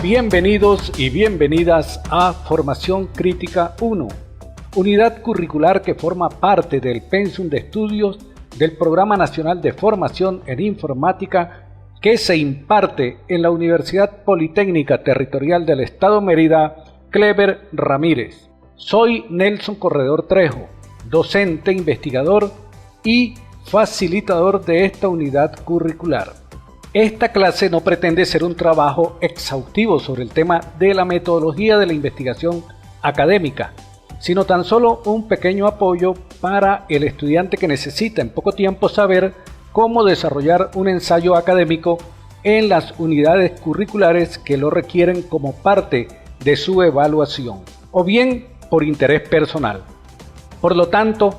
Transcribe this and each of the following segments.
Bienvenidos y bienvenidas a Formación Crítica 1, unidad curricular que forma parte del Pensum de Estudios del Programa Nacional de Formación en Informática que se imparte en la Universidad Politécnica Territorial del Estado Mérida, Cleber Ramírez. Soy Nelson Corredor Trejo, docente, investigador y facilitador de esta unidad curricular. Esta clase no pretende ser un trabajo exhaustivo sobre el tema de la metodología de la investigación académica, sino tan solo un pequeño apoyo para el estudiante que necesita en poco tiempo saber cómo desarrollar un ensayo académico en las unidades curriculares que lo requieren como parte de su evaluación, o bien por interés personal. Por lo tanto,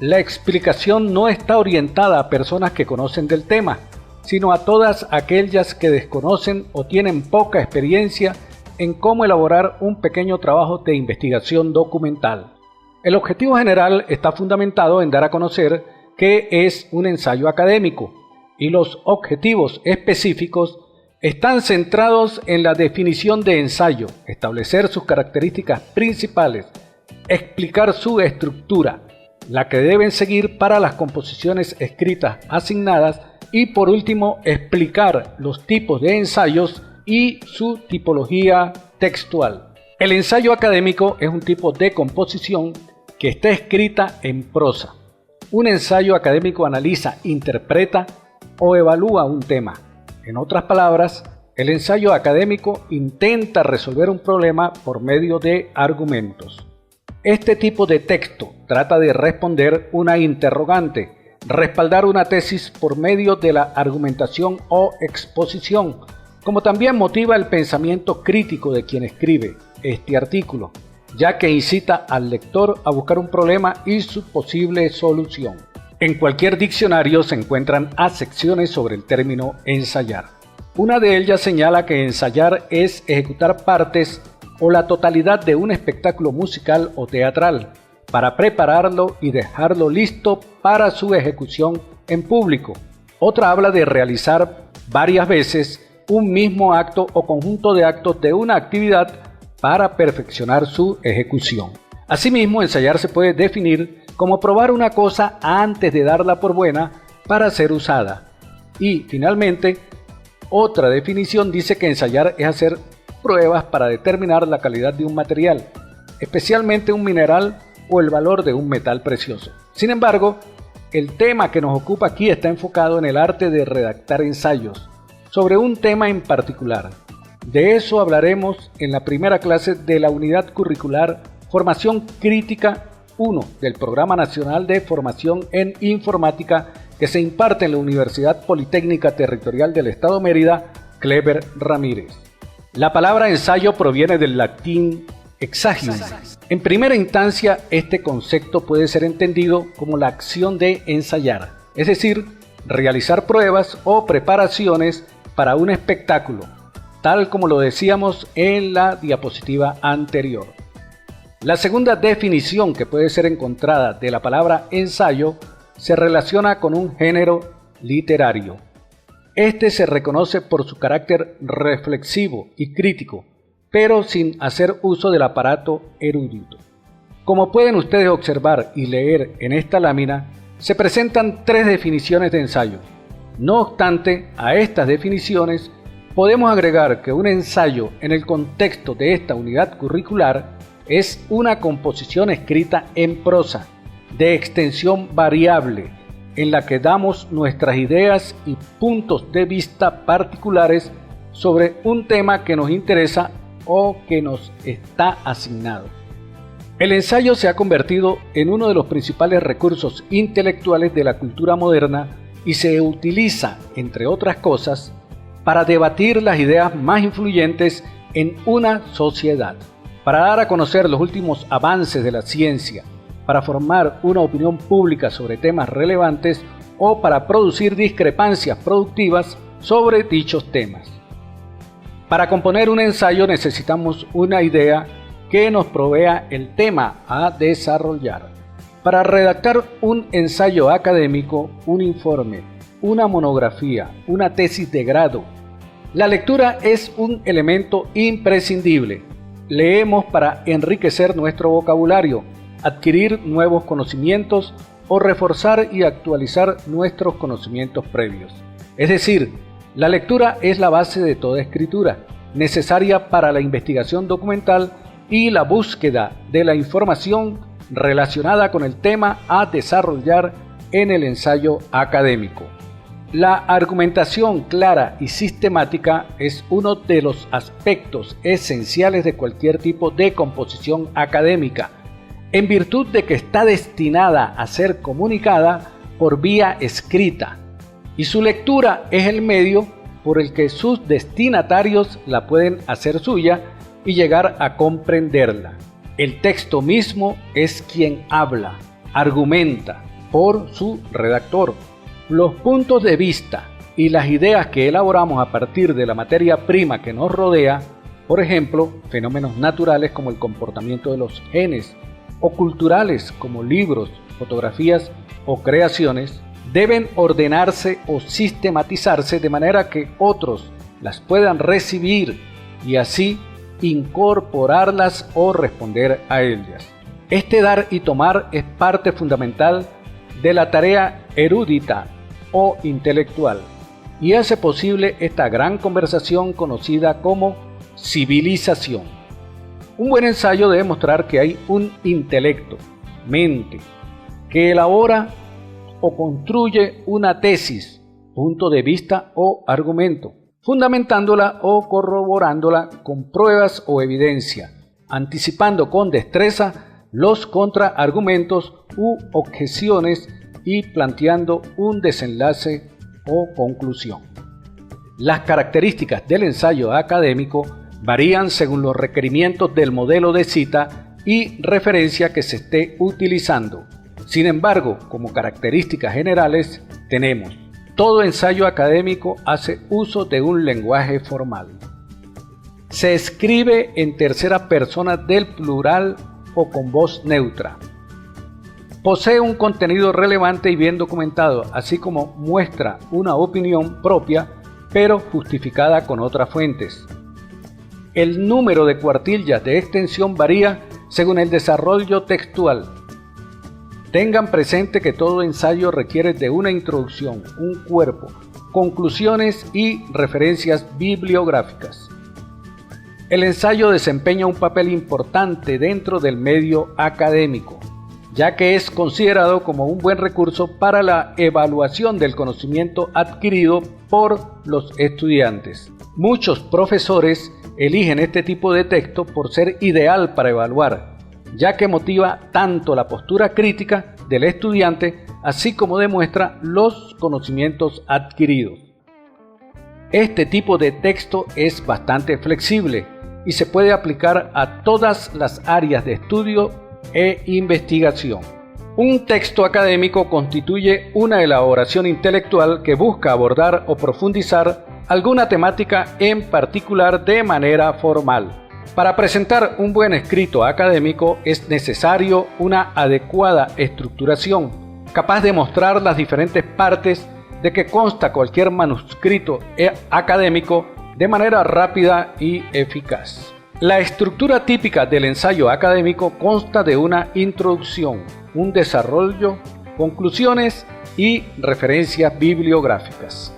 la explicación no está orientada a personas que conocen del tema, sino a todas aquellas que desconocen o tienen poca experiencia en cómo elaborar un pequeño trabajo de investigación documental. El objetivo general está fundamentado en dar a conocer qué es un ensayo académico, y los objetivos específicos están centrados en la definición de ensayo, establecer sus características principales, explicar su estructura, la que deben seguir para las composiciones escritas asignadas, y por último, explicar los tipos de ensayos y su tipología textual. El ensayo académico es un tipo de composición que está escrita en prosa. Un ensayo académico analiza, interpreta o evalúa un tema. En otras palabras, el ensayo académico intenta resolver un problema por medio de argumentos. Este tipo de texto trata de responder una interrogante, respaldar una tesis por medio de la argumentación o exposición, como también motiva el pensamiento crítico de quien escribe este artículo, ya que incita al lector a buscar un problema y su posible solución. En cualquier diccionario se encuentran acepciones sobre el término ensayar. Una de ellas señala que ensayar es ejecutar partes o la totalidad de un espectáculo musical o teatral, para prepararlo y dejarlo listo para su ejecución en público. Otra habla de realizar varias veces un mismo acto o conjunto de actos de una actividad para perfeccionar su ejecución. Asimismo, ensayar se puede definir como probar una cosa antes de darla por buena para ser usada. Y, finalmente, otra definición dice que ensayar es hacer pruebas para determinar la calidad de un material, especialmente un mineral o el valor de un metal precioso. Sin embargo, el tema que nos ocupa aquí está enfocado en el arte de redactar ensayos sobre un tema en particular. De eso hablaremos en la primera clase de la unidad curricular Formación Crítica 1 del Programa Nacional de Formación en Informática que se imparte en la Universidad Politécnica Territorial del Estado Mérida, Cleber Ramírez. La palabra ensayo proviene del latín exagium. En primera instancia, este concepto puede ser entendido como la acción de ensayar, es decir, realizar pruebas o preparaciones para un espectáculo, tal como lo decíamos en la diapositiva anterior. La segunda definición que puede ser encontrada de la palabra ensayo se relaciona con un género literario. Este se reconoce por su carácter reflexivo y crítico, pero sin hacer uso del aparato erudito. Como pueden ustedes observar y leer en esta lámina, se presentan tres definiciones de ensayo. No obstante, a estas definiciones podemos agregar que un ensayo en el contexto de esta unidad curricular es una composición escrita en prosa, de extensión variable, en la que damos nuestras ideas y puntos de vista particulares sobre un tema que nos interesa o que nos está asignado. El ensayo se ha convertido en uno de los principales recursos intelectuales de la cultura moderna y se utiliza, entre otras cosas, para debatir las ideas más influyentes en una sociedad, para dar a conocer los últimos avances de la ciencia, para formar una opinión pública sobre temas relevantes o para producir discrepancias productivas sobre dichos temas. Para componer un ensayo necesitamos una idea que nos provea el tema a desarrollar. Para redactar un ensayo académico, un informe, una monografía, una tesis de grado, La lectura es un elemento imprescindible. Leemos para enriquecer nuestro vocabulario, adquirir nuevos conocimientos o reforzar y actualizar nuestros conocimientos previos. Es decir, la lectura es la base de toda escritura, necesaria para la investigación documental y la búsqueda de la información relacionada con el tema a desarrollar en el ensayo académico. La argumentación clara y sistemática es uno de los aspectos esenciales de cualquier tipo de composición académica, en virtud de que está destinada a ser comunicada por vía escrita, y su lectura es el medio por el que sus destinatarios la pueden hacer suya y llegar a comprenderla. El texto mismo es quien habla, argumenta por su redactor. Los puntos de vista y las ideas que elaboramos a partir de la materia prima que nos rodea, por ejemplo, fenómenos naturales como el comportamiento de los genes, o culturales como libros, fotografías o creaciones, deben ordenarse o sistematizarse de manera que otros las puedan recibir y así incorporarlas o responder a ellas. Este dar y tomar es parte fundamental de la tarea erudita o intelectual y hace posible esta gran conversación conocida como civilización. Un buen ensayo debe mostrar que hay un intelecto, mente, que elabora o construye una tesis, punto de vista o argumento, fundamentándola o corroborándola con pruebas o evidencia, anticipando con destreza los contraargumentos u objeciones y planteando un desenlace o conclusión. Las características del ensayo académico varían según los requerimientos del modelo de cita y referencia que se esté utilizando. Sin embargo, como características generales, tenemos: todo ensayo académico hace uso de un lenguaje formal. Se escribe en tercera persona del plural o con voz neutra. Posee un contenido relevante y bien documentado, así como muestra una opinión propia, pero justificada con otras fuentes. El número de cuartillas de extensión varía según el desarrollo textual. Tengan presente que todo ensayo requiere de una introducción, un cuerpo, conclusiones y referencias bibliográficas. El ensayo desempeña un papel importante dentro del medio académico, ya que es considerado como un buen recurso para la evaluación del conocimiento adquirido por los estudiantes. Muchos profesores eligen este tipo de texto por ser ideal para evaluar, ya que motiva tanto la postura crítica del estudiante, así como demuestra los conocimientos adquiridos. Este tipo de texto es bastante flexible y se puede aplicar a todas las áreas de estudio e investigación. Un texto académico constituye una elaboración intelectual que busca abordar o profundizar alguna temática en particular de manera formal. Para presentar un buen escrito académico es necesario una adecuada estructuración, capaz de mostrar las diferentes partes de que consta cualquier manuscrito académico de manera rápida y eficaz. La estructura típica del ensayo académico consta de una introducción, un desarrollo, conclusiones y referencias bibliográficas.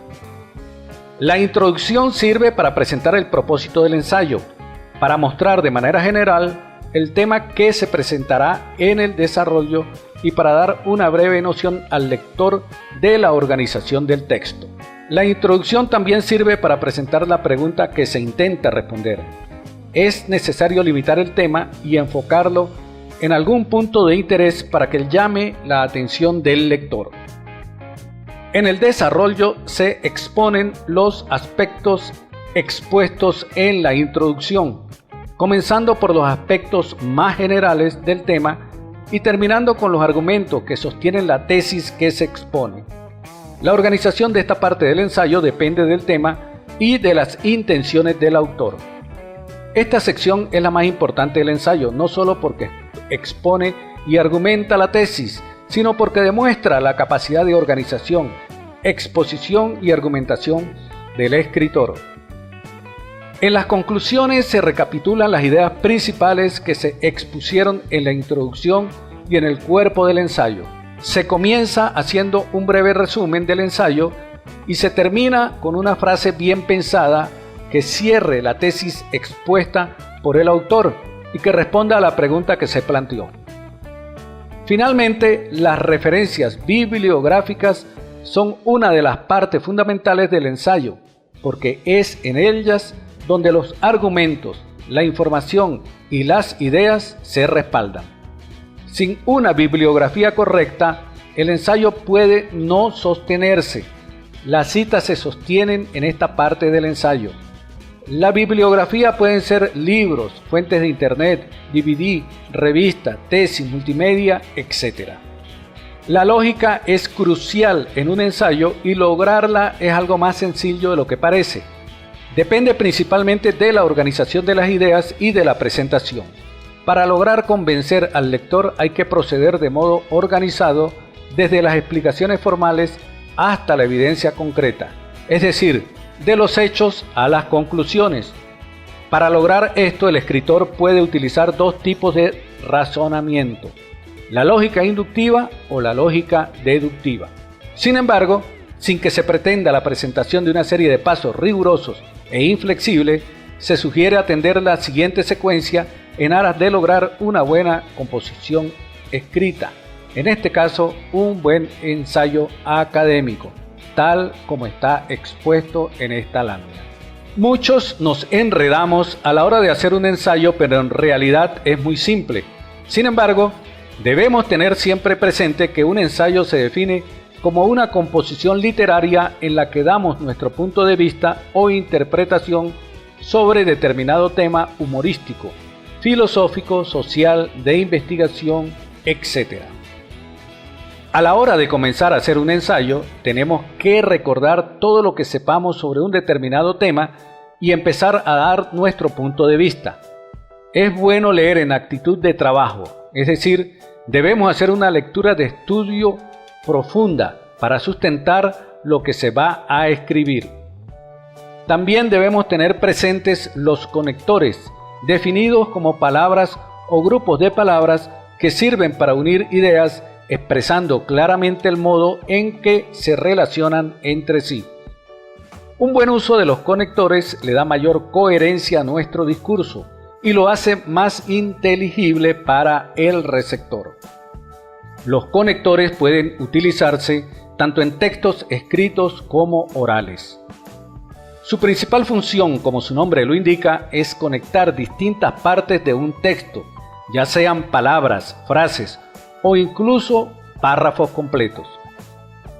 La introducción sirve para presentar el propósito del ensayo, para mostrar de manera general el tema que se presentará en el desarrollo y para dar una breve noción al lector de la organización del texto. La introducción también sirve para presentar la pregunta que se intenta responder. Es necesario limitar el tema y enfocarlo en algún punto de interés para que llame la atención del lector. En el desarrollo se exponen los aspectos expuestos en la introducción, comenzando por los aspectos más generales del tema y terminando con los argumentos que sostienen la tesis que se expone. La organización de esta parte del ensayo depende del tema y de las intenciones del autor. Esta sección es la más importante del ensayo, no solo porque expone y argumenta la tesis, sino porque demuestra la capacidad de organización, exposición y argumentación del escritor. En las conclusiones se recapitulan las ideas principales que se expusieron en la introducción y en el cuerpo del ensayo. Se comienza haciendo un breve resumen del ensayo y se termina con una frase bien pensada que cierre la tesis expuesta por el autor y que responda a la pregunta que se planteó. Finalmente, las referencias bibliográficas son una de las partes fundamentales del ensayo, porque es en ellas donde los argumentos, la información y las ideas se respaldan. Sin una bibliografía correcta, el ensayo puede no sostenerse. Las citas se sostienen en esta parte del ensayo. La bibliografía pueden ser libros, fuentes de internet, DVD, revista, tesis, multimedia, etc. La lógica es crucial en un ensayo y lograrla es algo más sencillo de lo que parece. Depende principalmente de la organización de las ideas y de la presentación. Para lograr convencer al lector hay que proceder de modo organizado desde las explicaciones formales hasta la evidencia concreta, es decir, de los hechos a las conclusiones. Para lograr esto, el escritor puede utilizar dos tipos de razonamiento: la lógica inductiva o la lógica deductiva. Sin embargo, sin que se pretenda la presentación de una serie de pasos rigurosos e inflexibles, se sugiere atender la siguiente secuencia en aras de lograr una buena composición escrita, en este caso un buen ensayo académico, tal como está expuesto en esta lámina. Muchos nos enredamos a la hora de hacer un ensayo, pero en realidad es muy simple. Sin embargo, debemos tener siempre presente que un ensayo se define como una composición literaria en la que damos nuestro punto de vista o interpretación sobre determinado tema humorístico, filosófico, social, de investigación, etc. A la hora de comenzar a hacer un ensayo, tenemos que recordar todo lo que sepamos sobre un determinado tema y empezar a dar nuestro punto de vista. Es bueno leer en actitud de trabajo, es decir, debemos hacer una lectura de estudio profunda para sustentar lo que se va a escribir. También debemos tener presentes los conectores, definidos como palabras o grupos de palabras que sirven para unir ideas, expresando claramente el modo en que se relacionan entre sí. Un buen uso de los conectores le da mayor coherencia a nuestro discurso y lo hace más inteligible para el receptor. Los conectores pueden utilizarse tanto en textos escritos como orales. Su principal función, como su nombre lo indica, es conectar distintas partes de un texto, ya sean palabras, frases o incluso párrafos completos.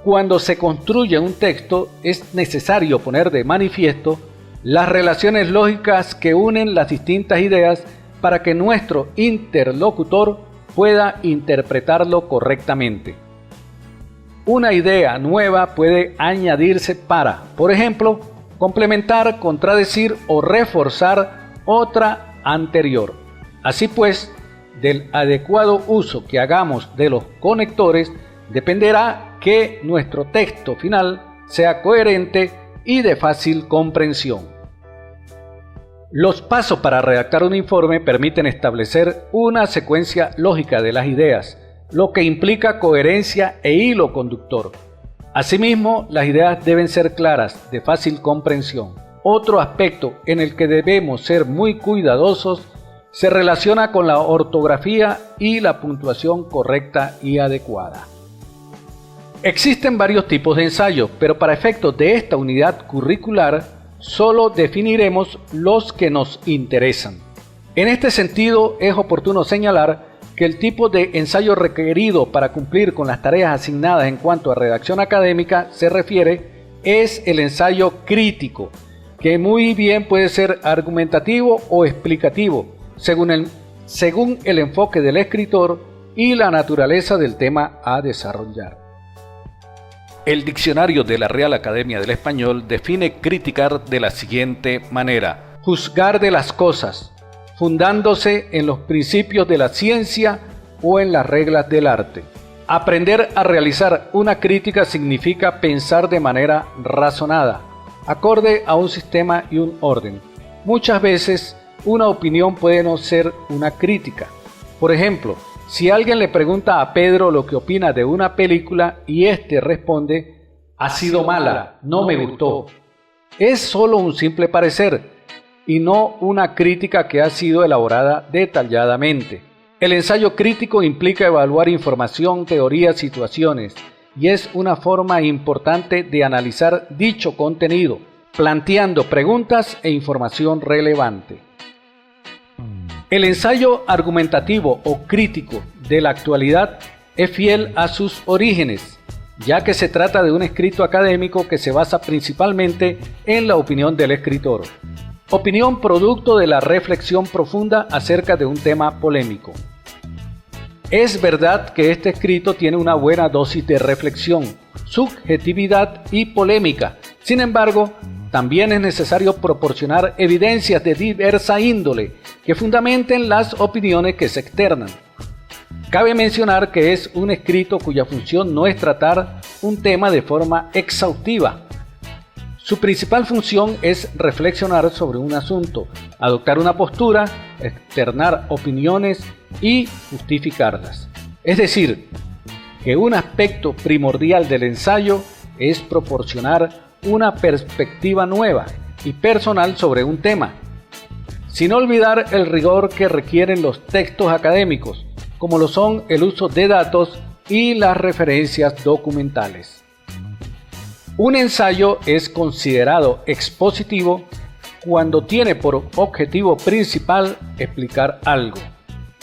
Cuando se construye un texto, es necesario poner de manifiesto las relaciones lógicas que unen las distintas ideas para que nuestro interlocutor pueda interpretarlo correctamente. Una idea nueva puede añadirse para, por ejemplo, complementar, contradecir o reforzar otra anterior. Así pues, del adecuado uso que hagamos de los conectores dependerá que nuestro texto final sea coherente y de fácil comprensión. Los pasos para redactar un informe permiten establecer una secuencia lógica de las ideas, lo que implica coherencia e hilo conductor. Asimismo, las ideas deben ser claras, de fácil comprensión. Otro aspecto en el que debemos ser muy cuidadosos se relaciona con la ortografía y la puntuación correcta y adecuada. Existen varios tipos de ensayos, pero para efectos de esta unidad curricular, solo definiremos los que nos interesan. En este sentido, es oportuno señalar que el tipo de ensayo requerido para cumplir con las tareas asignadas en cuanto a redacción académica se refiere es el ensayo crítico, que muy bien puede ser argumentativo o explicativo, según el enfoque del escritor y la naturaleza del tema a desarrollar. El diccionario de la Real Academia del Español define criticar de la siguiente manera: juzgar de las cosas, fundándose en los principios de la ciencia o en las reglas del arte. Aprender a realizar una crítica significa pensar de manera razonada, acorde a un sistema y un orden. Muchas veces una opinión puede no ser una crítica. Por ejemplo, si alguien le pregunta a Pedro lo que opina de una película y éste responde: ha sido mala, no me gustó. Es solo un simple parecer y no una crítica que ha sido elaborada detalladamente. El ensayo crítico implica evaluar información, teorías, situaciones, y es una forma importante de analizar dicho contenido, planteando preguntas e información relevante. El ensayo argumentativo o crítico de la actualidad es fiel a sus orígenes, ya que se trata de un escrito académico que se basa principalmente en la opinión del escritor. Opinión producto de la reflexión profunda acerca de un tema polémico. Es verdad que este escrito tiene una buena dosis de reflexión, subjetividad y polémica. Sin embargo, también es necesario proporcionar evidencias de diversa índole que fundamenten las opiniones que se externan. Cabe mencionar que es un escrito cuya función no es tratar un tema de forma exhaustiva. Su principal función es reflexionar sobre un asunto, adoptar una postura, externar opiniones y justificarlas. Es decir, que un aspecto primordial del ensayo es proporcionar una perspectiva nueva y personal sobre un tema, sin olvidar el rigor que requieren los textos académicos, como lo son el uso de datos y las referencias documentales. Un ensayo es considerado expositivo cuando tiene por objetivo principal explicar algo,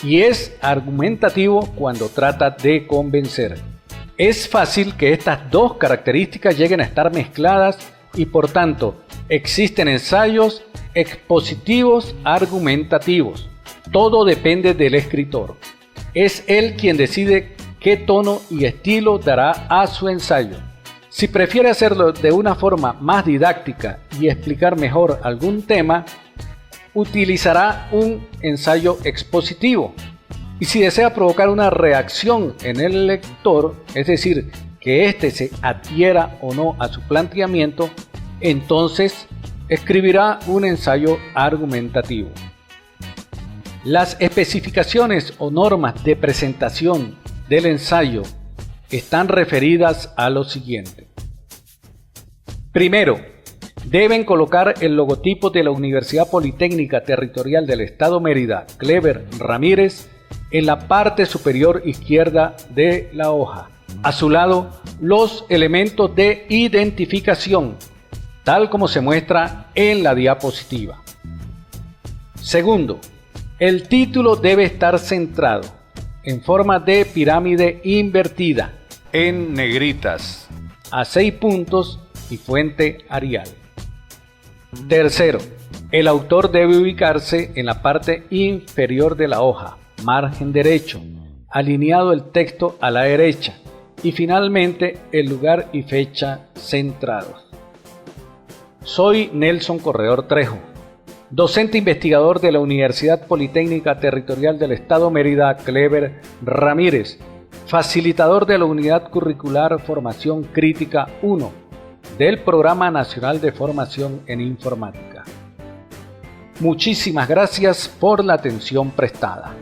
y es argumentativo cuando trata de convencer. Es fácil que estas dos características lleguen a estar mezcladas y por tanto existen ensayos expositivos argumentativos. Todo depende del escritor. Es él quien decide qué tono y estilo dará a su ensayo. Si prefiere hacerlo de una forma más didáctica y explicar mejor algún tema, utilizará un ensayo expositivo. Y si desea provocar una reacción en el lector, es decir, que éste se adhiera o no a su planteamiento, entonces escribirá un ensayo argumentativo. Las especificaciones o normas de presentación del ensayo están referidas a lo siguiente. Primero, deben colocar el logotipo de la Universidad Politécnica Territorial del Estado Mérida, Clever Ramírez, en la parte superior izquierda de la hoja. A su lado, los elementos de identificación, tal como se muestra en la diapositiva. Segundo, el título debe estar centrado, en forma de pirámide invertida, en negritas, a 6 puntos y fuente Arial. Tercero, el autor debe ubicarse en la parte inferior de la hoja, margen derecho, alineado el texto a la derecha y finalmente el lugar y fecha centrados. Soy Nelson Corredor Trejo, docente investigador de la Universidad Politécnica Territorial del Estado Mérida, Clever Ramírez, facilitador de la Unidad Curricular Formación Crítica 1 del Programa Nacional de Formación en Informática. Muchísimas gracias por la atención prestada.